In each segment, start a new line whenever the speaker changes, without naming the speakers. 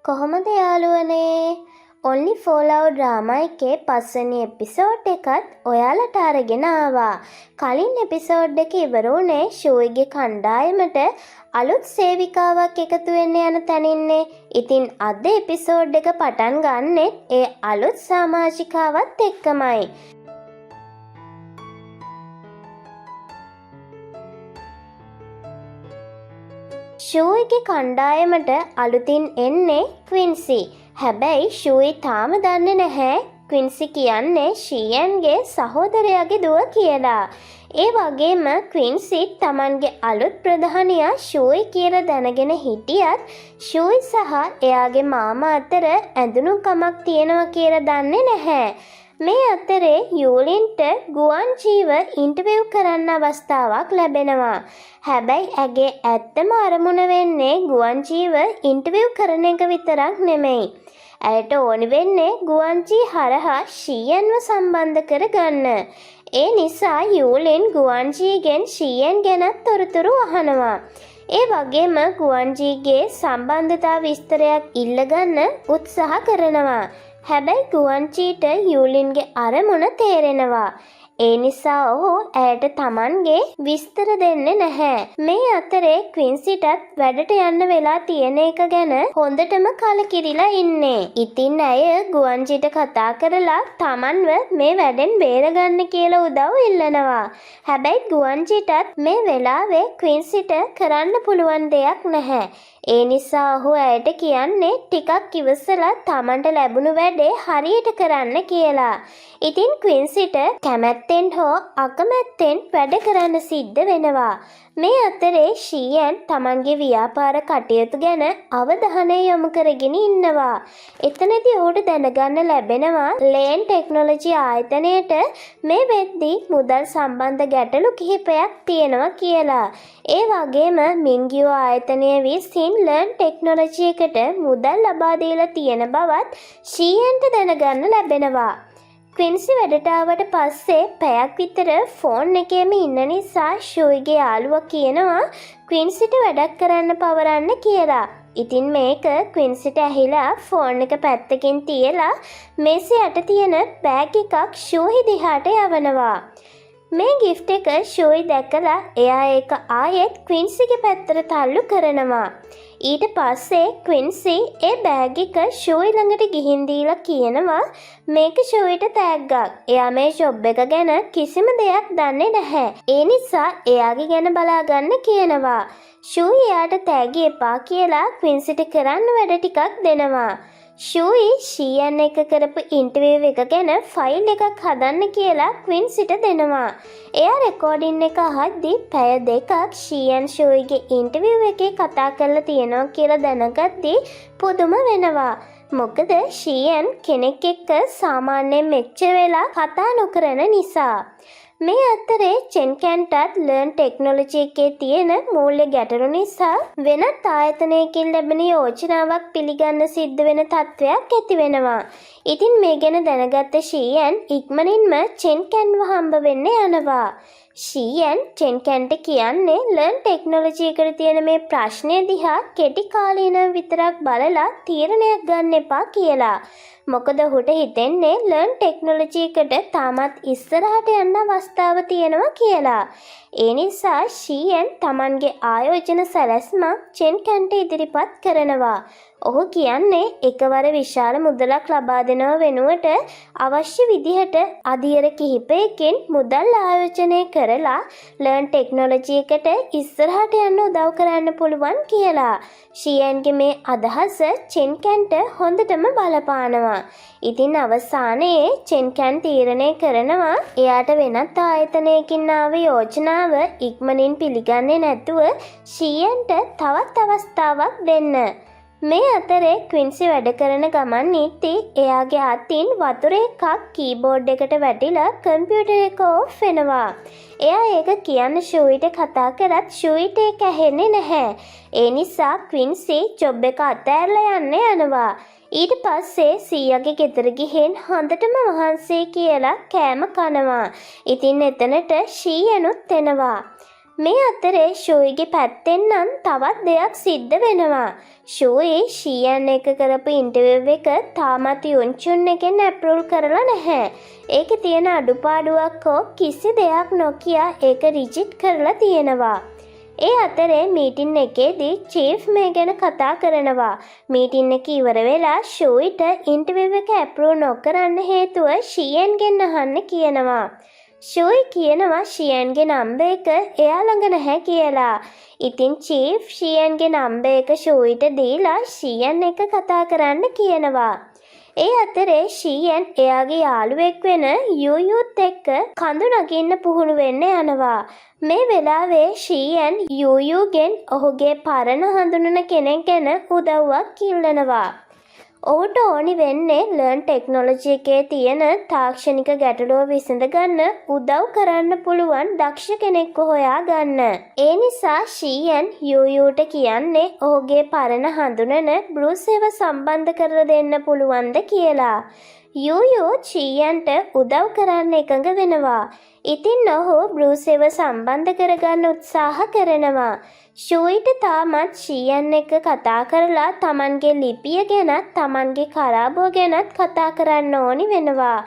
කොහොමද යාළුවනේ? Only for Love drama එකේ 5 වෙනි එපිසෝඩ් එකත් ඔයාලට අරගෙන ආවා. කලින් එපිසෝඩ් එක ඉවර වුණේ ෂෝයිගේ කණ්ඩායමට අලුත් සේවිකාවක් එකතු වෙන්න යන තැනින්නේ. ඉතින් අද එපිසෝඩ් එක පටන් ගන්නෙත් ඒ අලුත් සමාජිකාවත් එක්කමයි. ෂූයිගේ කණ්ඩායමට අලුතින් එන්නේ ක්වින්සි. හැබැයි ෂූයි තාම දන්නේ නැහැ ක්වින්සි කියන්නේ ෂීයන්ගේ සහෝදරයාගේ දුව කියලා. ඒ වගේම ක්වින්සි තමන්ගේ අලුත් ප්‍රධානියා ෂූයි කියලා දැනගෙන හිටියත් ෂූයි සහ එයාගේ මාමා අතර ඇඳුනුකමක් තියෙනවා කියලා දන්නේ නැහැ. මේ අතරේ යූලින්ට ගුවන්ජීව ඉන්ටර්විව් කරන්න අවස්ථාවක් ලැබෙනවා. හැබැයි ඇගේ ඇත්තම අරමුණ වෙන්නේ ගුවන්ජීව ඉන්ටර්විව් කරන එක විතරක් නෙමෙයි. ඇයට ඕනි වෙන්නේ ගුවන්ජී හරහා ෂීයන්ව සම්බන්ධ කරගන්න. ඒ නිසා යූලින් ගුවන්ජීගෙන් ෂීයන් ගැන තොරතුරු අහනවා. ඒ වගේම ගුවන්ජීගේ සම්බන්ධතා විස්තරයක් ඉල්ලගන්න උත්සාහ කරනවා. හැබැයි ගුවන්ජීට යූලින්ගේ අරමුණ තේරෙනවා. ඒ නිසා ඔහු ඇයට තමන්ගේ විස්තර දෙන්නේ නැහැ. මේ අතරේ ක්වින්සිටත් වැඩට යන්න වෙලා තියෙන එක ගැන හොඳටම කලකිරිලා ඉන්නේ. ඉතින් ඇය ගුවන්ජීට කතා කරලා තමන්ව මේ වැඩෙන් බේරගන්න කියලා උදව් ඉල්ලනවා. හැබැයි ගුවන්ජීටත් මේ වෙලාවේ ක්වින්සිට කරන්න පුළුවන් දෙයක් නැහැ. ඒ නිසා ඔහු ඇයට කියන්නේ ටිකක් ඉවසලා තමන්ට ලැබුණු වැඩේ හරියට කරන්න කියලා. ඉතින් ක්වින්සිට කැමැත්තෙන් හෝ අකමැත්තෙන් වැඩ කරන්න සිද්ධ වෙනවා. මේ අතරේ ෂීයන් තමන්ගේ ව්‍යාපාර කටයුතු ගැන අවධානය යොමු කරගෙන ඉන්නවා. එතනදී ඔහුට දැනගන්න ලැබෙනවා ලේන් ටෙක්නොලොජි ආයතනයට මේ වෙද්දී මුදල් සම්බන්ධ ගැටලු කිහිපයක් තියෙනවා කියලා. ඒ වගේම මින්ගියෝ ආයතනය විසින් ලර්න් ටෙක්නොලොජි එකට මුදල් ලබා දීලා තියෙන බවත් ෂීයන්ට දැනගන්න ලැබෙනවා. ක්වින්සි වැඩට ආවට පස්සේ පැයක් විතර ෆෝන් එකේම ඉන්න නිසා ෂූයිගේ යාළුවා කියනවා ක්වින්සිට වැඩක් කරන්න පවරන්න කියලා. ඉතින් මේක ක්වින්සිට ඇහිලා ෆෝන් එක පැත්තකින් තියලා මේසෙ යට තියෙන බෑග් එකක් ෂූයි දිහාට යවනවා. මේ ගිෆ්ට් එක ෂූයි දැකලා එයා ඒක ආයෙත් ක්වින්සිගේ පැත්තට තල්ලු කරනවා. ඊට පස්සේ ක්වින්සි ඒ බෑග් එක ෂූයි ළඟට ගිහින් දීලා කියනවා මේක ෂූයිට තෑග්ගක්. එයා මේ ජොබ් එක ගැන කිසිම දෙයක් දන්නේ නැහැ. ඒ නිසා එයාගේ ගැන බලාගන්න කියනවා. ෂූයි එයාට තෑගි එපා කියලා ක්වින්සිට කරන්න වැඩ ටිකක් දෙනවා. ෂූයි ෂීයන් එක කරපු ඉන්ටර්විව් එක ගැන ෆයිල් එකක් හදන්න කියලා ක්වින්සිට දෙනවා. එයා රෙකෝඩින් එක අහද්දි පැය දෙකක් ෂීයන් ෂූයිගේ ඉන්ටර්විව් එකේ කතා කරලා තියෙනවා කියලා දැනගද්දි පුදුම වෙනවා. මොකද ෂීයන් කෙනෙක් එක්ක සාමාන්‍යයෙන් මෙච්චර වෙලා කතා නොකරන නිසා. මේ අතරේ චෙන්කැන්ටත් ලර්න් ටෙක්නොලොජි එකේ තියෙන මූල්‍ය ගැටලු නිසා වෙනත් ආයතනයකින් ලැබෙන යෝජනාවක් පිළිගන්න සිද්ධ වෙන තත්ත්වයක් ඇති වෙනවා. ඉතින් මේ ගැන දැනගත්ත ෂීයන් ඉක්මනින්ම චෙන්කැන්ව හම්බ වෙන්න යනවා. ෂීයන් චෙන්කැන්ට කියන්නේ ලර්න් ටෙක්නොලොජි එකට තියෙන මේ ප්‍රශ්නය දිහා කෙටි කාලීනව විතරක් බලලා තීරණයක් ගන්න එපා කියලා. මොකද ඔහුට හිතෙන්නේ ලර්න් ටෙක්නොලොජි එකට තාමත් ඉස්සරහට යන්න අවස්ථාව තියෙනවා කියලා. ඒ නිසා ෂීයන් තමන්ගේ ආයෝජන සැලැස්මක් චෙන්කැන්ට ඉදිරිපත් කරනවා. ඔහු කියන්නේ එකවර විශාල මුදලක් ලබා දෙනව වෙනුවට අවශ්‍ය විදිහට අධීර කිහිපයකින් මුදල් ආයෝජනය කරලා ලර්න් ටෙක්නොලොජි එකට ඉස්සරහට යන්න උදව් කරන්න පුළුවන් කියලා. ෂීයන්ගේ මේ අදහස චෙන්කැන්ට හොඳටම බලපානවා. ඉතින් අවසානයේ චෙන්කැන් තීරණය කරනවා එයාට වෙනත් ආයතනයකින් ආව යෝජනාව ඉක්මනින් පිළිගන්නේ නැතුව ෂීයන්ට තවත් අවස්ථාවක් දෙන්න. මේ අතරේ ක්වින්සි වැඩ කරන ගමන් ඉති එයාගේ අතින් වතුර එකක් කීබෝඩ් එකට වැටිලා කම්පියුටර් එක ඕෆ් වෙනවා. එයා ඒක කියන්න ෂූයිට කතා කරත් ෂූයිට ඒක ඇහෙන්නේ නැහැ. ඒ නිසා ක්වින්සි ජොබ් එක අතෑරලා යන්න යනවා. ඊට පස්සේ සීයාගේ ගෙදර ගිහින් හොඳටම මහන්සියි කියලා කෑම කනවා. ඉතින් එතනට ෂීයනුත් එනවා. මේ අතරේ ෂූයිගේ පැත්තෙන් නම් තවත් දෙයක් සිද්ධ වෙනවා. ෂූයි ෂියන් එක කරපු ඉන්ටර්විව් එක තාමත් යුන්චුන් එකෙන් ඇප්‍රූව් කරලා නැහැ. ඒකේ තියෙන අඩුපාඩුවක් හෝ කිසි දෙයක් නොකිය ඒක රිජෙක්ට් කරලා තියෙනවා. ඒ අතරේ මීටින් එකේදී චීෆ් මේ ගැන කතා කරනවා. මීටින් එක ඉවර වෙලා ෂූයිට ඉන්ටර්විව් එක ඇප්‍රූව් නොකරන්න හේතුව ෂියන්ගෙන් අහන්න කියනවා. ෂූයි කියනවා ෂියන්ගේ නම්බර් එක එයා ළඟ නැහැ කියලා. ඉතින් චීෆ් ෂියන්ගේ නම්බර් එක ෂූයිට දීලා ෂියන් එක කතා කරන්න කියනවා. ඒ අතරේ ෂියන් එයාගේ යාළුවෙක් වෙන යූයුත් එක්ක කඳු නගින්න පුහුණු වෙන්න යනවා. මේ වෙලාවේ ෂියන් යූයුගෙන් ඔහුගේ පරණ හඳුනන කෙනෙක් ගැන උදව්වක් ඉල්ලනවා. ඔහුට ඕනි වෙන්නේ ලර්න් ටෙක්නොලොජි එකේ තියෙන තාක්ෂණික ගැටලුව විසඳ ගන්න උදව් කරන්න පුළුවන් දක්ෂ කෙනෙක්ව හොයා ගන්න. ඒ නිසා ෂියන් යූයුට කියන්නේ ඔහුගේ පරණ හඳුනන බෲසේව සම්බන්ධ කරලා දෙන්න පුළුවන්ද කියලා. යූයු ෂියන්ට උදව් කරන්න එකඟ වෙනවා. ඉතින් ඔහු බෲසේව සම්බන්ධ කරගන්න උත්සාහ කරනවා. ෂූයිට තාමත් ෂියන් එක්ක කතා කරලා තමන්ගේ ලිපිය ගැනත් තමන්ගේ කරාබුව ගැනත් කතා කරන්න ඕනි වෙනවා.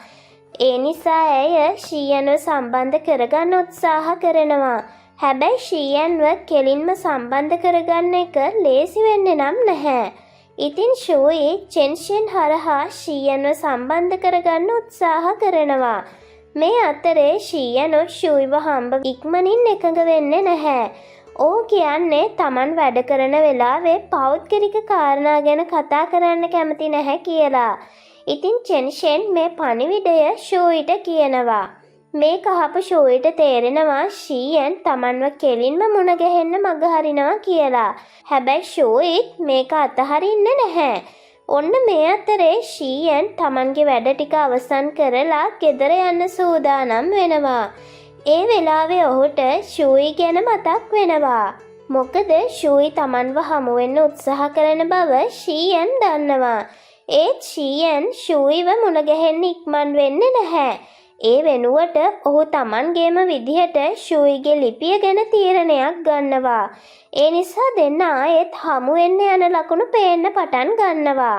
ඒ නිසා ඇය ෂියන්ව සම්බන්ධ කරගන්න උත්සාහ කරනවා. හැබැයි ෂියන්ව කෙලින්ම සම්බන්ධ කරගන්න එක ලේසි වෙන්නේ නම් නැහැ. ඉතින් ෂූයි චෙන්ෂෙන් හරහා ෂියන්ව සම්බන්ධ කරගන්න උත්සාහ කරනවා. මේ අතරේ ෂියන් ෂූයිව හම්බ ඉක්මනින් එකඟ වෙන්නේ නැහැ. ඕ කියන්නේ තමන් වැඩ කරන වෙලාවේ පෞද්ගලික කාරණා ගැන කතා කරන්න කැමති නැහැ කියලා. ඉතින් චෙන්ෂෙන් මේ පණිවිඩය ෂූයිට කියනවා. මේක අහපු ෂූයිට තේරෙනවා ෂියන් තමන්ව කෙලින්ම මුණ ගැහෙන්න මග හරිනවා කියලා. හැබැයි ෂූයිත් මේක අතහරින්නේ නැහැ. ඔන්න මේ අතරේ ෂියන් තමන්ගේ වැඩ ටික අවසන් කරලා ගෙදර යන්න සූදානම් වෙනවා. ඒ වෙලාවේ ඔහුට ෂූයි ගැන මතක් වෙනවා. මොකද ෂූයි තමන්ව හමු වෙන්න උත්සාහ කරන බව ෂියන් දන්නවා. ඒත් ෂියන් ෂූයිව මුණ ගැහෙන්න ඉක්මන් වෙන්නේ නැහැ. ඒ වෙනුවට ඔහු තමන්ගේම විදිහට ෂූයිගේ ලිපිය ගැන තීරණයක් ගන්නවා. ඒ නිසා දෙන්න ආයෙත් හමු වෙන්න යන ලකුණු පේන්න පටන් ගන්නවා.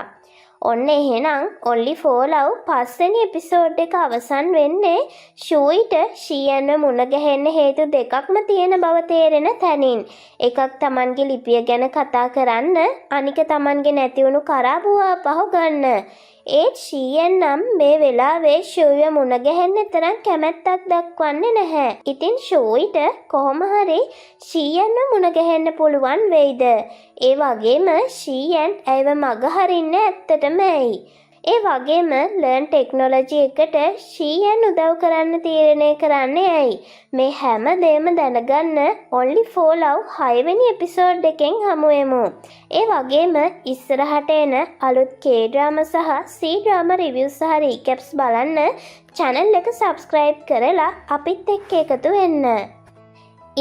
ඔන්න එහෙනම් only for love පස්වෙනි එපිසෝඩ් එක අවසන් වෙන්නේ ෂූයිට ෂියන්ව මුණ ගැහෙන්න හේතු දෙකක්ම තියෙන බව තේරෙන තැනින්. එකක් තමන්ගේ ලිපිය ගැන කතා කරන්න, අනික තමන්ගේ නැති වුණු කරාබුව පහු ගන්න. ඒත් ෂියන් නම් මේ වෙලාවේ ෂූයිව මුණ ගැහෙන්න තරම් කැමැත්තක් දක්වන්නේ නැහැ. ඉතින් ෂූයිට කොහොම හරි ෂියන්ව මුණ ගැහෙන්න පුළුවන් වෙයිද? ඒ වගේම ෂියන් ඇයව මග හරින්න ඇත්තටම ඇයි? ඒ වගේම ලර්න් ටෙක්නොලොජි එකට ෂියන් උදව් කරන්න තීරණය කරන්නේ ඇයි? මේ හැම දෙයක්ම දැනගන්න only for love 6 වෙනි එපිසෝඩ් එකෙන් හමු වෙමු. ඒ වගේම ඉස්සරහට එන අලුත් K-drama සහ C-drama review සහ recaps බලන්න channel එක subscribe කරලා අපිත් එක්ක එකතු වෙන්න.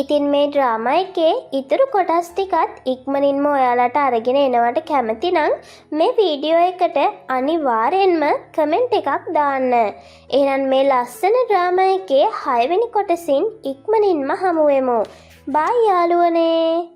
ඉතින් මේ ඩ්‍රාමා එකේ ඉතුරු කොටස් ටිකත් ඉක්මනින්ම ඔයාලට අරගෙන එනවට කැමති නම් මේ වීඩියෝ එකට අනිවාර්යෙන්ම කමෙන්ට් එකක් දාන්න. එහෙනම් මේ ලස්සන ඩ්‍රාමා එකේ 6 වෙනි කොටසින් ඉක්මනින්ම හමු වෙමු. බයි යාළුවනේ.